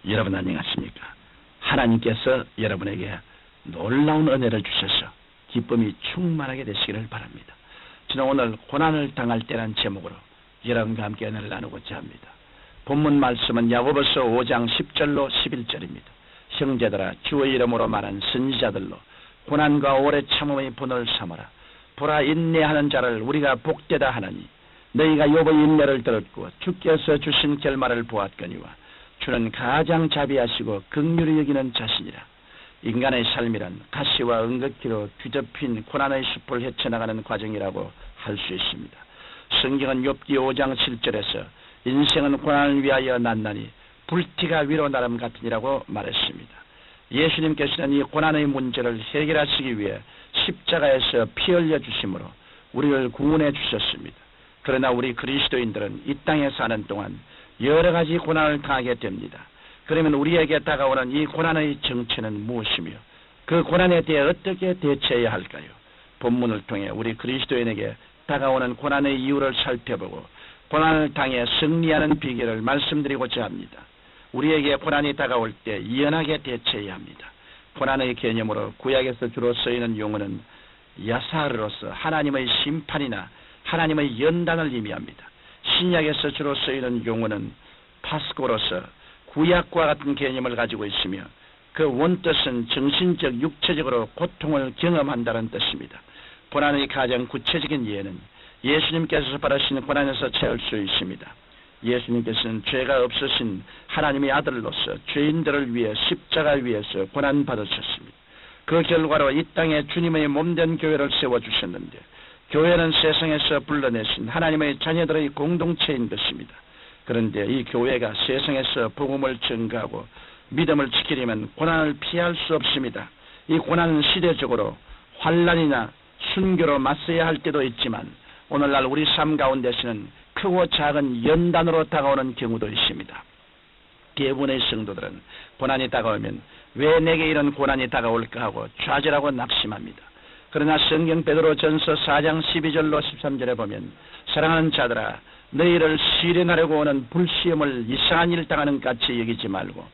여러분 안녕하십니까? 하나님께서 여러분에게 놀라운 은혜를 주셔서 기쁨이 충만하게 되시기를 바랍니다. 저는 오늘 고난을 당할 때라는 제목으로 여러분과 함께 은혜를 나누고자 합니다. 본문 말씀은 야고보서 5장 10절로 11절입니다. 형제들아, 주의 이름으로 말한 선지자들로 고난과 오래 참음의 분을 삼아라. 보라, 인내하는 자를 우리가 복되다 하나니 너희가 욥의 인내를 들었고 주께서 주신 결말을 보았거니와 주는 가장 자비하시고 긍휼히 여기는 자신이라. 인간의 삶이란 가시와 은극기로 뒤덮인 고난의 숲을 헤쳐나가는 과정이라고 할 수 있습니다. 성경은 욥기 5장 7절에서 인생은 고난을 위하여 났나니 불티가 위로 나름 같으니라고 말했습니다. 예수님께서는 이 고난의 문제를 해결하시기 위해 십자가에서 피 흘려 주심으로 우리를 구원해 주셨습니다. 그러나 우리 그리스도인들은 이 땅에 사는 동안 여러 가지 고난을 당하게 됩니다. 그러면 우리에게 다가오는 이 고난의 정체는 무엇이며 그 고난에 대해 어떻게 대처해야 할까요? 본문을 통해 우리 그리스도인에게 다가오는 고난의 이유를 살펴보고 고난을 당해 승리하는 비결을 말씀드리고자 합니다. 우리에게 고난이 다가올 때 연하게 대처해야 합니다. 고난의 개념으로 구약에서 주로 쓰이는 용어는 야사르로서 하나님의 심판이나 하나님의 연단을 의미합니다. 신약에서 주로 쓰이는 용어는 파스코로서 구약과 같은 개념을 가지고 있으며 그 원뜻은 정신적, 육체적으로 고통을 경험한다는 뜻입니다. 고난의 가장 구체적인 예는 예수님께서 받으신 고난에서 채울 수 있습니다. 예수님께서는 죄가 없으신 하나님의 아들로서 죄인들을 위해 십자가 위에서 고난받으셨습니다. 그 결과로 이 땅에 주님의 몸된 교회를 세워주셨는데 교회는 세상에서 불러내신 하나님의 자녀들의 공동체인 것입니다. 그런데 이 교회가 세상에서 복음을 전가하고 믿음을 지키려면 고난을 피할 수 없습니다. 이 고난은 시대적으로 환난이나 순교로 맞서야 할 때도 있지만 오늘날 우리 삶 가운데서는 크고 작은 연단으로 다가오는 경우도 있습니다. 대부분의 성도들은 고난이 다가오면 왜 내게 이런 고난이 다가올까 하고 좌절하고 낙심합니다. 그러나 성경 베드로전서 4장 12절로 13절에 보면 사랑하는 자들아, 너희를 시련하려고 오는 불시험을 이상한 일 당하는 같이 여기지 말고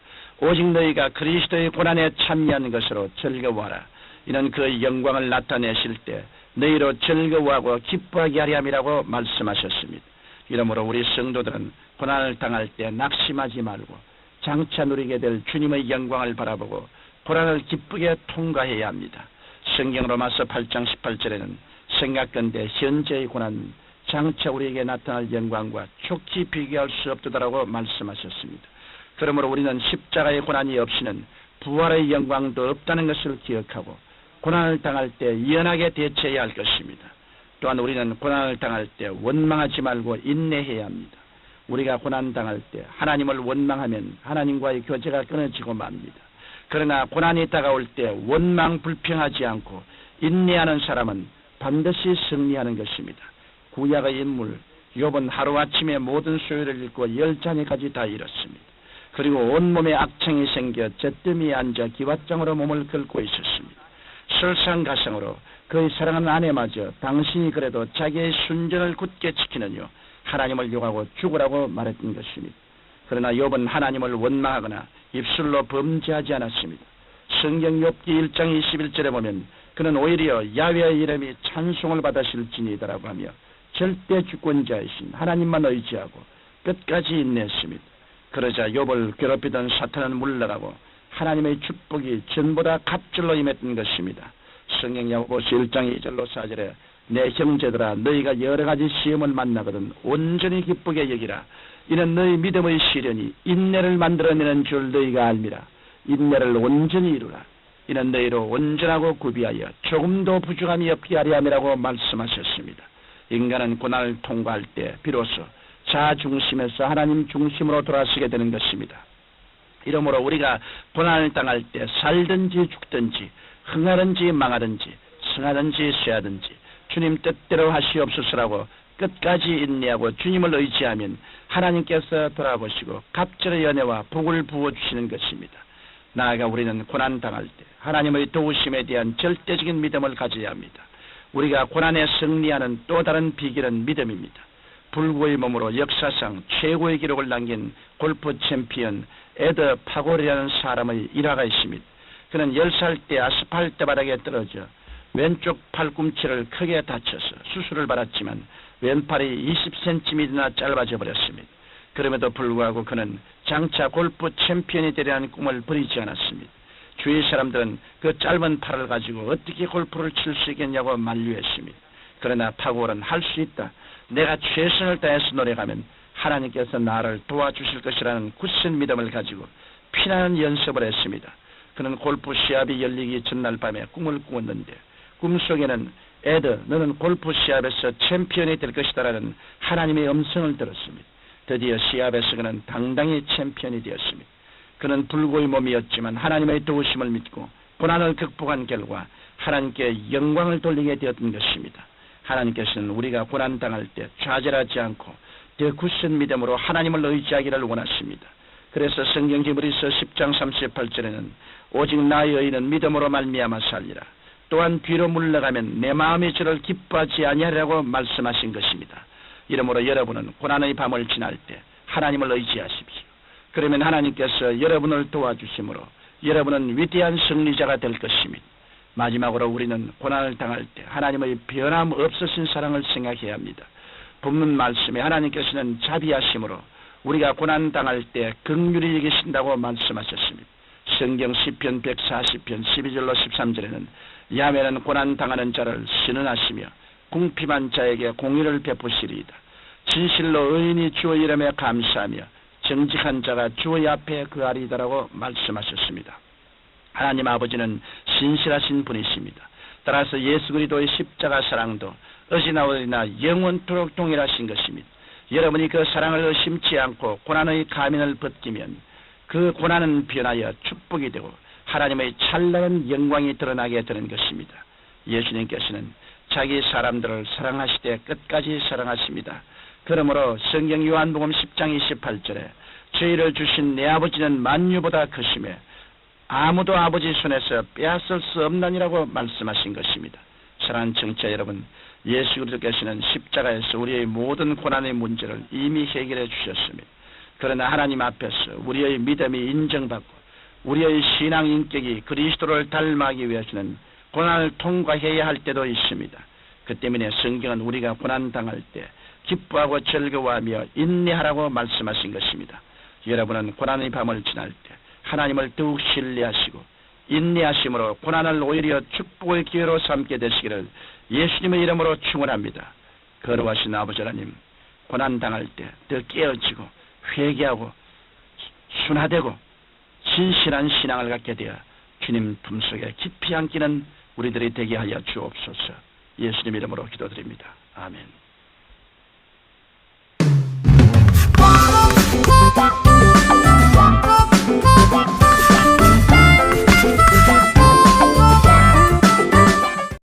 오직 너희가 그리스도의 고난에 참여한 것으로 즐거워하라. 이는 그 영광을 나타내실 때 너희로 즐거워하고 기뻐하게 하려 함이라고 말씀하셨습니다. 이러므로 우리 성도들은 고난을 당할 때 낙심하지 말고 장차 누리게 될 주님의 영광을 바라보고 고난을 기쁘게 통과해야 합니다. 성경 로마서 8장 18절에는 생각건대 현재의 고난 장차 우리에게 나타날 영광과 촉히 비교할 수 없도다라고 말씀하셨습니다. 그러므로 우리는 십자가의 고난이 없이는 부활의 영광도 없다는 것을 기억하고 고난을 당할 때 연하게 대처해야 할 것입니다. 또한 우리는 고난을 당할 때 원망하지 말고 인내해야 합니다. 우리가 고난 당할 때 하나님을 원망하면 하나님과의 교제가 끊어지고 맙니다. 그러나 고난이 다가올 때 원망 불평하지 않고 인내하는 사람은 반드시 승리하는 것입니다. 구약의 인물 욥은 하루아침에 모든 소유를 잃고 10자녀까지 다 잃었습니다. 그리고 온몸에 악창이 생겨 잿더미에 앉아 기왓장으로 몸을 긁고 있었습니다. 설상가상으로 그의 사랑하는 아내마저 당신이 그래도 자기의 순전을 굳게 지키느뇨 하나님을 욕하고 죽으라고 말했던 것입니다. 그러나 욥은 하나님을 원망하거나 입술로 범죄하지 않았습니다. 성경 욥기 1장 21절에 보면 그는 오히려 야훼의 이름이 찬송을 받으실지니이다라고 하며 절대 주권자이신 하나님만 의지하고 끝까지 인내했습니다. 그러자 욥을 괴롭히던 사탄은 물러가고 하나님의 축복이 전보다 갑절로 임했던 것입니다. 성경 야고보서 1장 2절로 4절에 내 형제들아, 너희가 여러 가지 시험을 만나거든 온전히 기쁘게 여기라. 이는 너희 믿음의 시련이 인내를 만들어내는 줄 너희가 알미라. 인내를 온전히 이루라. 이는 너희로 온전하고 구비하여 조금도 부족함이 없게 하려 함이라고 말씀하셨습니다. 인간은 고난을 통과할 때 비로소 자아 중심에서 하나님 중심으로 돌아서게 되는 것입니다. 이러므로 우리가 고난을 당할 때 살든지 죽든지 흥하든지 망하든지 승하든지 쇠하든지 주님 뜻대로 하시옵소서라고 끝까지 인내하고 주님을 의지하면 하나님께서 돌아보시고 갑절의 연애와 복을 부어주시는 것입니다. 나아가 우리는 고난 당할 때 하나님의 도우심에 대한 절대적인 믿음을 가져야 합니다. 우리가 고난에 승리하는 또 다른 비결은 믿음입니다. 불구의 몸으로 역사상 최고의 기록을 남긴 골프 챔피언 에드 파골이라는 사람의 일화가 있습니다. 그는 10살 때 아스팔트 바닥에 떨어져 왼쪽 팔꿈치를 크게 다쳐서 수술을 받았지만 왼팔이 20cm나 짧아져 버렸습니다. 그럼에도 불구하고 그는 장차 골프 챔피언이 되려는 꿈을 버리지 않았습니다. 주위 사람들은 그 짧은 팔을 가지고 어떻게 골프를 칠 수 있겠냐고 만류했습니다. 그러나 파골은 할 수 있다. 내가 최선을 다해서 노력하면 하나님께서 나를 도와주실 것이라는 굳은 믿음을 가지고 피나는 연습을 했습니다. 그는 골프 시합이 열리기 전날 밤에 꿈을 꾸었는데 꿈속에는 에드, 너는 골프 시합에서 챔피언이 될 것이다라는 하나님의 음성을 들었습니다. 드디어 시합에서 그는 당당히 챔피언이 되었습니다. 그는 불구의 몸이었지만 하나님의 도우심을 믿고 고난을 극복한 결과 하나님께 영광을 돌리게 되었던 것입니다. 하나님께서는 우리가 고난당할 때 좌절하지 않고 더 굳은 믿음으로 하나님을 의지하기를 원하십니다. 그래서 성경 히브리서 10장 38절에는 오직 나의 의인은 믿음으로 말미암아 살리라. 또한 뒤로 물러가면 내 마음이 저를 기뻐하지 아니하리라고 말씀하신 것입니다. 이러므로 여러분은 고난의 밤을 지날 때 하나님을 의지하십시오. 그러면 하나님께서 여러분을 도와주심으로 여러분은 위대한 승리자가 될 것입니다. 마지막으로 우리는 고난을 당할 때 하나님의 변함없으신 사랑을 생각해야 합니다. 본문 말씀에 하나님께서는 자비하심으로 우리가 고난 당할 때 긍휼히 여기신다고 말씀하셨습니다. 성경 시편 140편 12절로 13절에는 야훼는 고난 당하는 자를 신은하시며 궁핍한 자에게 공의를 베푸시리이다. 진실로 의인이 주의 이름에 감사하며 정직한 자가 주의 앞에 거하리이다라고 말씀하셨습니다. 하나님 아버지는 신실하신 분이십니다. 따라서 예수 그리스도의 십자가 사랑도 어찌나 어디나 영원토록 동일하신 것입니다. 여러분이 그 사랑을 의심치 않고 고난의 가면을 벗기면 그 고난은 변하여 축복이 되고 하나님의 찬란한 영광이 드러나게 되는 것입니다. 예수님께서는 자기 사람들을 사랑하시되 끝까지 사랑하십니다. 그러므로 성경 요한복음 10장 28절에 저희를 주신 내 아버지는 만유보다 크심에 아무도 아버지 손에서 빼앗을 수 없나니라고 말씀하신 것입니다. 사랑하는 청취자 여러분, 예수 그리스도께서는 십자가에서 우리의 모든 고난의 문제를 이미 해결해 주셨습니다. 그러나 하나님 앞에서 우리의 믿음이 인정받고 우리의 신앙 인격이 그리스도를 닮아가기 위해서는 고난을 통과해야 할 때도 있습니다. 그 때문에 성경은 우리가 고난당할 때 기뻐하고 즐거워하며 인내하라고 말씀하신 것입니다. 여러분은 고난의 밤을 지날 때 하나님을 더욱 신뢰하시고 인내하심으로 고난을 오히려 축복의 기회로 삼게 되시기를 예수님의 이름으로 축원합니다. 거룩하신 아버지 하나님, 고난당할 때 더 깨어지고 회개하고 순화되고 진실한 신앙을 갖게 되어 주님 품속에 깊이 안기는 우리들이 되게 하여 주옵소서. 예수님 이름으로 기도드립니다. 아멘.